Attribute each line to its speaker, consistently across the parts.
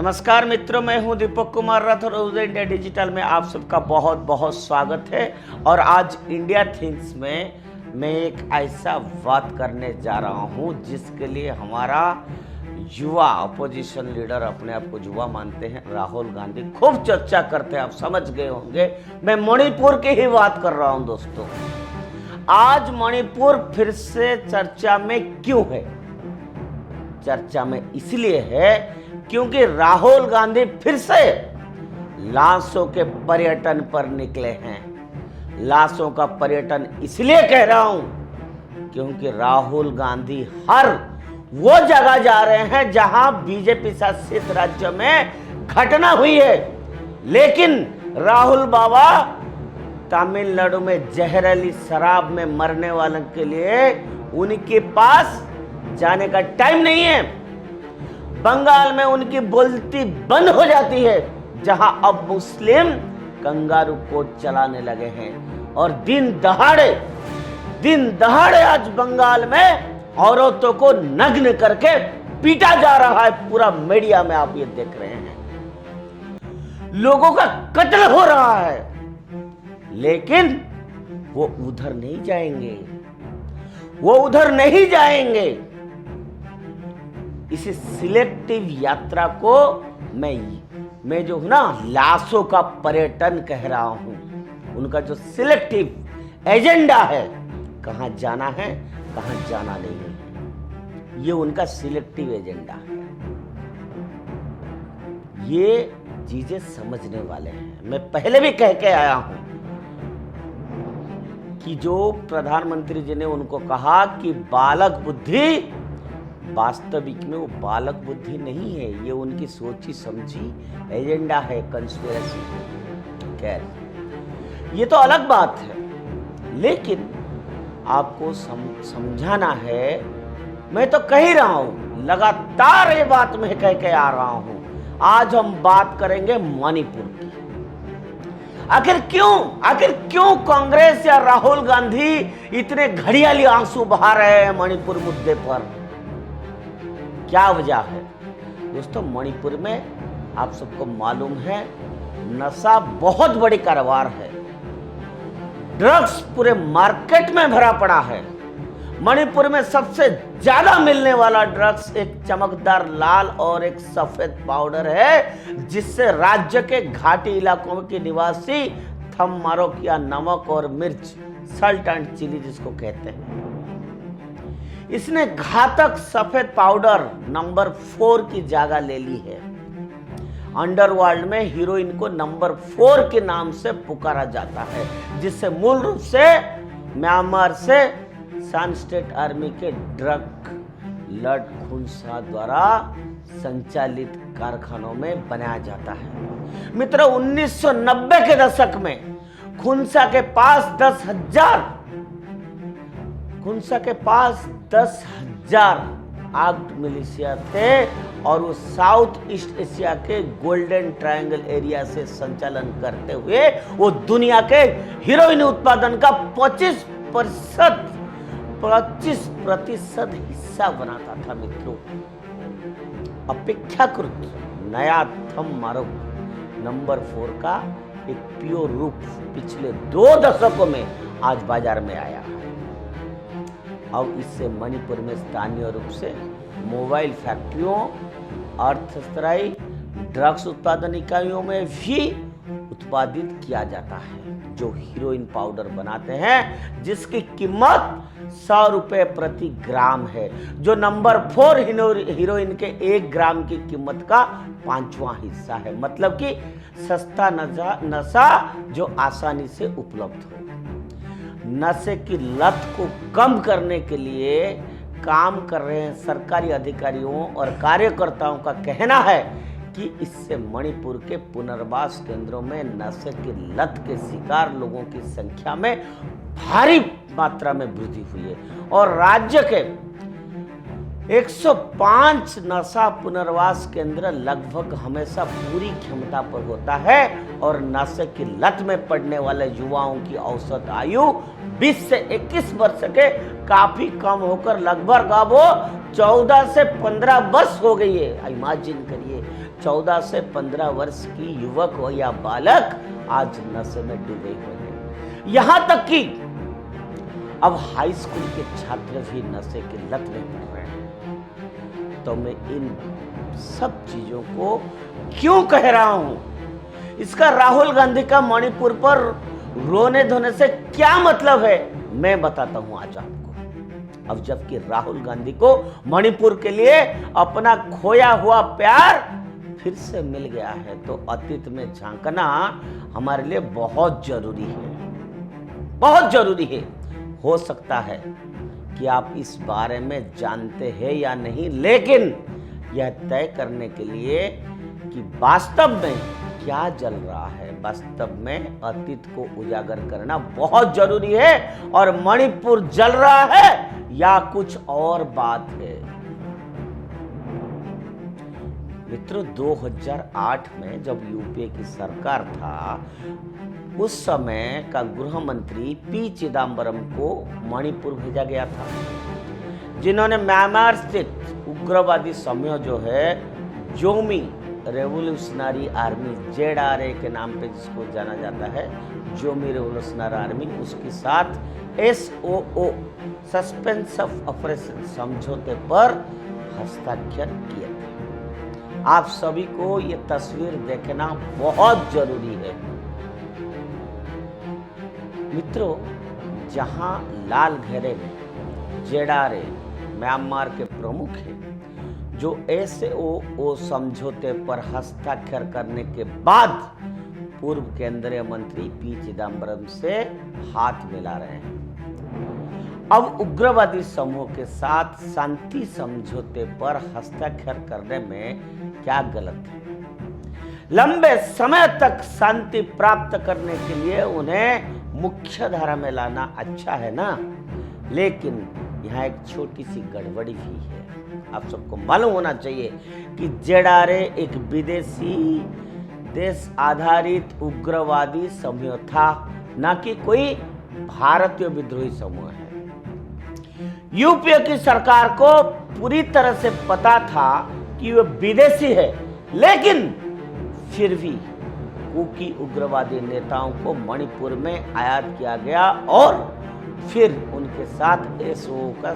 Speaker 1: नमस्कार मित्रों, मैं हूं दीपक कुमार राठौर और इंडिया डिजिटल में आप सबका बहुत बहुत स्वागत है। और आज इंडिया थिंग्स में मैं एक ऐसा बात करने जा रहा हूं जिसके लिए हमारा युवा अपोजिशन लीडर, अपने आप को युवा मानते हैं, राहुल गांधी खूब चर्चा करते हैं। आप समझ गए होंगे मैं मणिपुर की ही बात कर रहा हूं। दोस्तों, आज मणिपुर फिर से चर्चा में क्यों है? चर्चा में इसलिए है क्योंकि राहुल गांधी फिर से लाशों के पर्यटन पर निकले हैं। लाशों का पर्यटन इसलिए कह रहा हूं क्योंकि राहुल गांधी हर वो जगह जा रहे हैं जहां बीजेपी शासित राज्य में घटना हुई है। लेकिन राहुल बाबा तमिलनाडु में जहरीली शराब में मरने वालों के लिए उनके पास जाने का टाइम नहीं है। बंगाल में उनकी बोलती बंद हो जाती है, जहां अब मुस्लिम कंगारू कोर्ट चलाने लगे हैं। और दिन दहाड़े आज बंगाल में औरतों को नग्न करके पीटा जा रहा है। पूरा मीडिया में आप ये देख रहे हैं, लोगों का कत्ल हो रहा है। लेकिन वो उधर नहीं जाएंगे। इस सिलेक्टिव यात्रा को मैं जो हूं ना, लाशों का पर्यटन कह रहा हूं। उनका जो सिलेक्टिव एजेंडा है, कहां जाना है कहां जाना नहीं है, ये उनका सिलेक्टिव एजेंडा है। ये चीजें समझने वाले हैं। मैं पहले भी कह के आया हूं कि जो प्रधानमंत्री जी ने उनको कहा कि बालक बुद्धि, वास्तविक में वो बालक बुद्धि नहीं है, ये उनकी सोची समझी एजेंडा है, कंस्पिरेसी। खैर, ये तो अलग बात है, लेकिन आपको समझाना है। मैं तो कह ही रहा हूं, लगातार ये बात मैं कह के आ रहा हूं। आज हम बात करेंगे मणिपुर की। आखिर क्यों कांग्रेस या राहुल गांधी इतने घड़ियाली आंसू बहा रहे हैं मणिपुर मुद्दे पर? क्या वजह है? दोस्तों, मणिपुर में आप सबको मालूम है, नशा बहुत बड़ी कारोबार है। ड्रग्स पूरे मार्केट में भरा पड़ा है। मणिपुर में सबसे ज्यादा मिलने वाला ड्रग्स एक चमकदार लाल और एक सफेद पाउडर है, जिससे राज्य के घाटी इलाकों के निवासी थम मारोक या नमक और मिर्च, सल्ट एंड चिली जिसको कहते हैं, इसने घातक सफेद पाउडर नंबर 4 की जगह ले ली है। अंडरवर्ल्ड में हीरोइन को नंबर 4 के नाम से पुकारा जाता है, जिससे मूल रूप से म्यांमार से सान स्टेट आर्मी के ड्रग लॉर्ड खुनसा द्वारा संचालित कारखानों में बनाया जाता है। मित्रों, 1990 के दशक में खुनसा के पास 10,000 आर्म्ड मिलिशिया थे और वो साउथ ईस्ट एशिया के गोल्डन ट्रायंगल एरिया से संचालन करते हुए वो दुनिया के हीरोइन उत्पादन का 25% हिस्सा बनाता था। मित्रों, अपेक्षाकृत नया थम मारोक नंबर 4 का एक प्योर रूप पिछले 2 दशकों में आज बाजार में आया है। अब इससे मणिपुर में स्थानीय रूप से मोबाइल फैक्ट्रियों, अर्थशास्त्री, ड्रग्स उत्पादन इकाइयों में भी उत्पादित किया जाता है, जो हीरोइन पाउडर बनाते हैं, जिसकी कीमत 100 रुपए प्रति ग्राम है, जो नंबर 4 हीरोइन के 1 ग्राम की कीमत का 5वां हिस्सा है। मतलब कि सस्ता नशा जो आसानी से उपलब्ध हो। नशे की लत को कम करने के लिए काम कर रहे हैं सरकारी अधिकारियों और कार्यकर्ताओं का कहना है कि इससे मणिपुर के पुनर्वास केंद्रों में नशे की लत के शिकार लोगों की संख्या में भारी मात्रा में वृद्धि हुई है। और राज्य के 105 नशा पुनर्वास केंद्र लगभग हमेशा पूरी क्षमता पर होता है और नशे की लत में पड़ने वाले युवाओं की औसत आयु 20 से 21 वर्ष के काफी कम होकर लगभग अब वो 14 से 15 वर्ष हो गई है। इमेजिन करिए, 14 से 15 वर्ष की युवक हो या बालक आज नशे में डूबे हुए हैं। यहां तक कि अब हाई स्कूल के छात्र भी नशे की लत में पड़ रहे हैं। तो मैं इन सब चीजों को क्यों कह रहा हूं, इसका राहुल गांधी का मणिपुर पर रोने धोने से क्या मतलब है, मैं बताता हूं आज आपको। अब जबकि राहुल गांधी को मणिपुर के लिए अपना खोया हुआ प्यार फिर से मिल गया है, तो अतीत में झांकना हमारे लिए बहुत जरूरी है, बहुत जरूरी है। हो सकता है कि आप इस बारे में जानते हैं या नहीं, लेकिन यह तय करने के लिए कि वास्तव में क्या जल रहा है, वास्तव में अतीत को उजागर करना बहुत जरूरी है। और मणिपुर जल रहा है या कुछ और बात है। मित्रों, 2008 में जब यूपीए की सरकार था, उस समय का गृह मंत्री पी चिदम्बरम को मणिपुर भेजा गया था, जिन्होंने म्यांमार स्थित उग्रवादी समूह जो है जोमी रेवोल्यूशनरी आर्मी JRA के नाम पे जिसको जाना जाता है, जोमी रेवोल्यूशनरी आर्मी, उसके साथ SOO सस्पेंस ऑफ ऑपरेशन समझौते पर हस्ताक्षर किए थे। आप सभी को ये तस्वीर देखना बहुत जरूरी है। मित्रों, जहां लाल घेरे में JRA म्यांमार के प्रमुख हैं, जो SOO समझौते पर हस्ताक्षर करने के बाद पूर्व केंद्रीय मंत्री पी चिदम्बरम से हाथ मिला रहे हैं। अब उग्रवादी समूह के साथ शांति समझौते पर हस्ताक्षर करने में क्या गलत है? लंबे समय तक शांति प्राप्त करने के लिए उन्हें मुख्य धारा में लाना अच्छा है ना, लेकिन यहाँ एक छोटी सी गड़बड़ी भी है। आप सबको मालूम होना चाहिए कि JRA एक विदेशी देश आधारित उग्रवादी समूह था, न कि कोई भारतीय विद्रोही समूह है। यूपीए की सरकार को पूरी तरह से पता था कि वह विदेशी है, लेकिन फिर भी कुकी उग्रवादी नेताओं को मणिपुर में आयात किया गया और फिर उनके साथ SOO का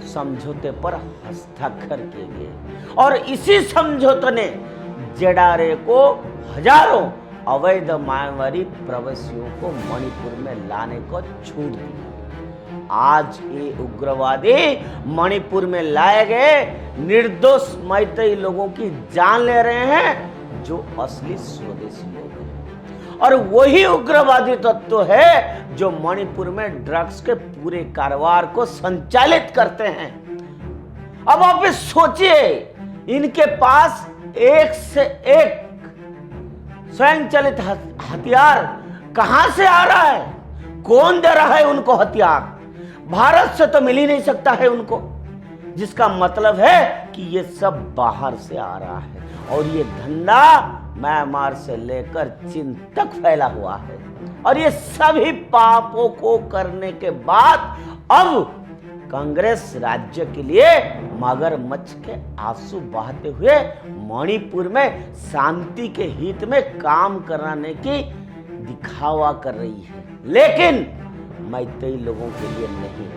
Speaker 1: समझौते पर हस्ताक्षर किए गए। और इसी समझौते ने JRA को हजारों अवैध मायावादी प्रवासियों को मणिपुर में लाने को छूट दी। आज ये उग्रवादी मणिपुर में लाए गए निर्दोष मैतेई लोगों की जान ले रहे हैं, जो असली स्वदेशी लोग हैं। और वही उग्रवादी तत्व है जो मणिपुर में ड्रग्स के पूरे कारोबार को संचालित करते हैं। अब आप सोचिए, इनके पास एक से एक स्वयंचालित हथियार कहां से आ रहा है? कौन दे रहा है उनको हथियार? भारत से तो मिल ही नहीं सकता है उनको, जिसका मतलब है कि ये सब बाहर से आ रहा है। और ये धंधा म्यांमार से लेकर चीन तक फैला हुआ है। और ये सभी पापों को करने के बाद अब कांग्रेस राज्य के लिए मगरमच्छ के आंसू बहाते हुए मणिपुर में शांति के हित में काम कराने की दिखावा कर रही है, लेकिन मैतेई लोगों के लिए नहीं।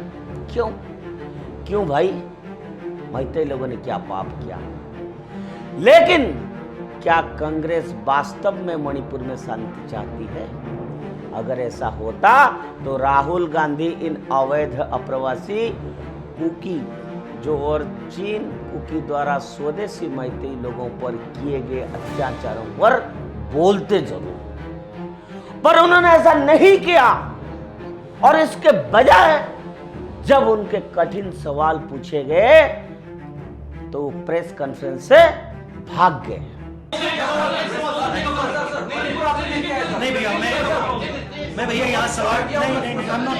Speaker 1: क्यों भाई? मैतेई लोगों ने क्या पाप किया? लेकिन क्या कांग्रेस वास्तव में मणिपुर में शांति चाहती है? अगर ऐसा होता तो राहुल गांधी इन अवैध अप्रवासी कुकी जो और चीन कुकी द्वारा स्वदेशी मैतेई लोगों पर किए गए अत्याचारों पर बोलते जरूर, पर उन्होंने ऐसा नहीं किया। और इसके बजाय जब उनके कठिन सवाल पूछे गए तो प्रेस कॉन्फ्रेंस से भाग गए।
Speaker 2: नहीं भैया, मैं भैया यहाँ सवाल नहीं, I'm not.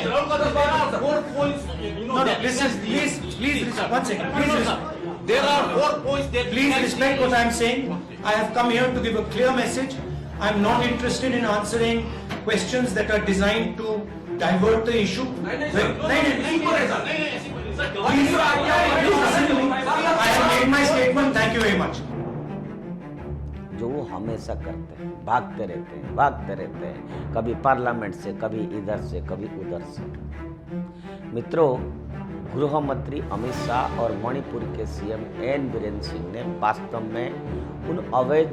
Speaker 2: No, please, one second, please respect.
Speaker 3: There are 4 points that
Speaker 2: Please respect what I'm saying. I have come here to give a clear message. I'm not interested in answering questions that are designed to divert the issue. Please listen to me. I have made my statement. Thank you very much.
Speaker 1: जो वो हमेशा करते हैं, भागते रहते हैं, कभी parliament से, कभी इधर से, कभी उधर से। मित्रों, गृह मंत्री अमित शाह और मणिपुर के सीएम एन बीरेन सिंह ने वास्तव में उन अवैध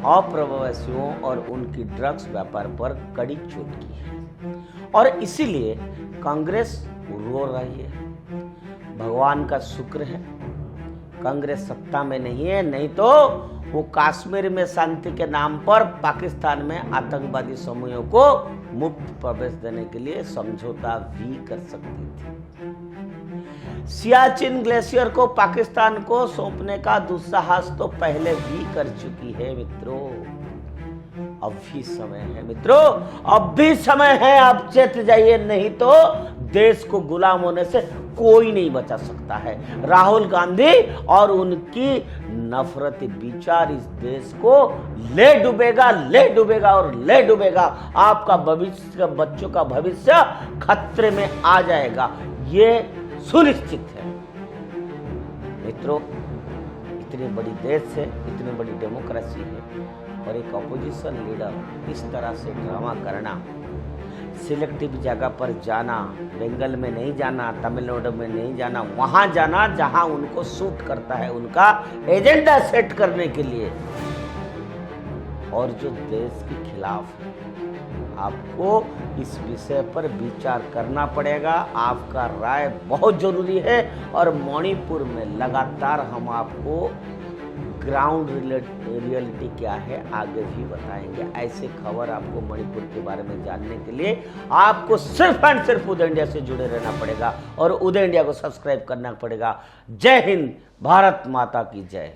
Speaker 1: अप्रवासियों और उनकी ड्रग्स व्यापार पर कड़ी चोट की है और इसीलिए कांग्रेस रो रही है। भगवान का शुक्र है कांग्रेस सत्ता में नहीं है, नहीं तो वो कश्मीर में शांति के नाम पर पाकिस्तान में आतंकवादी समूहों को मुफ्त प्रवेश देने के लिए समझौता भी कर सकती थी। सियाचिन ग्लेशियर को पाकिस्तान को सौंपने का दुस्साहस तो पहले भी कर चुकी है मित्रों। अब भी समय है मित्रों, अब भी समय है, आप चेत जाइए, नहीं तो देश को गुलाम होने से कोई नहीं बचा सकता है। राहुल गांधी और उनकी नफरती विचार इस देश को ले डूबेगा और ले डूबेगा। आपका भविष्य, बच्चों का भविष्य खतरे में आ जाएगा, ये सुनिश्चित है। मित्रों, इतनी बड़ी देश है, इतनी बड़ी डेमोक्रेसी है और एक अपोजिशन लीडर इस तरह से ड्रामा करना, सिलेक्टिव जगह पर जाना, बंगाल में नहीं जाना, तमिलनाडु में नहीं जाना, वहां जाना जहां उनको सूट करता है, उनका एजेंडा सेट करने के लिए, और जो देश के खिलाफ है। आपको इस विषय पर विचार करना पड़ेगा, आपका राय बहुत जरूरी है। और मणिपुर में लगातार हम आपको ग्राउंड रियलिटी क्या है आगे भी बताएंगे। ऐसे खबर आपको मणिपुर के बारे में जानने के लिए आपको सिर्फ एंड सिर्फ उदय इंडिया से जुड़े रहना पड़ेगा और उदय इंडिया को सब्सक्राइब करना पड़ेगा। जय हिंद, भारत माता की जय।